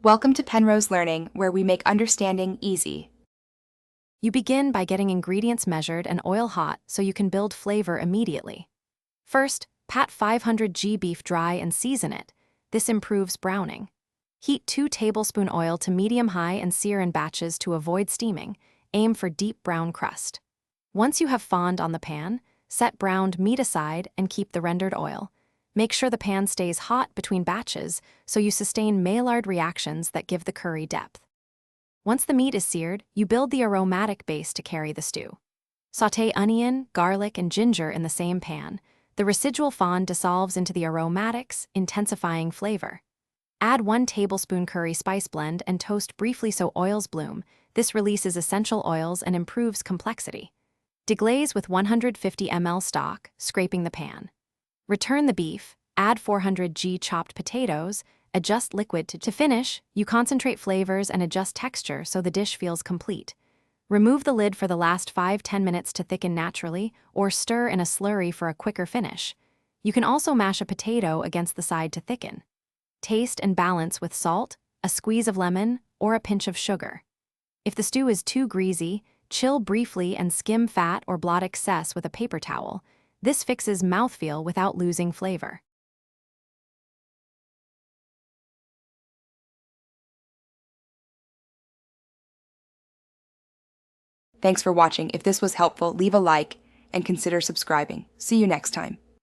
Welcome to Penrose Learning, where we make understanding easy. You begin by getting ingredients measured and oil hot so you can build flavor immediately. First, pat 500 g beef dry and season it. This improves browning. Heat 2 tablespoon oil to medium-high and sear in batches to avoid steaming. Aim for deep brown crust. Once you have fond on the pan, set browned meat aside and keep the rendered oil. Make sure the pan stays hot between batches so you sustain Maillard reactions that give the curry depth. Once the meat is seared, you build the aromatic base to carry the stew. Sauté onion, garlic, and ginger in the same pan. The residual fond dissolves into the aromatics, intensifying flavor. Add 1 tablespoon curry spice blend and toast briefly so oils bloom. This releases essential oils and improves complexity. Deglaze with 150 ml stock, scraping the pan. Return the beef, add 400 g chopped potatoes, adjust liquid to finish. You concentrate flavors and adjust texture so the dish feels complete. Remove the lid for the last 5-10 minutes to thicken naturally, or stir in a slurry for a quicker finish. You can also mash a potato against the side to thicken. Taste and balance with salt, a squeeze of lemon, or a pinch of sugar. If the stew is too greasy, chill briefly and skim fat or blot excess with a paper towel. This fixes mouthfeel without losing flavor. Thanks for watching. If this was helpful, leave a like and consider subscribing. See you next time.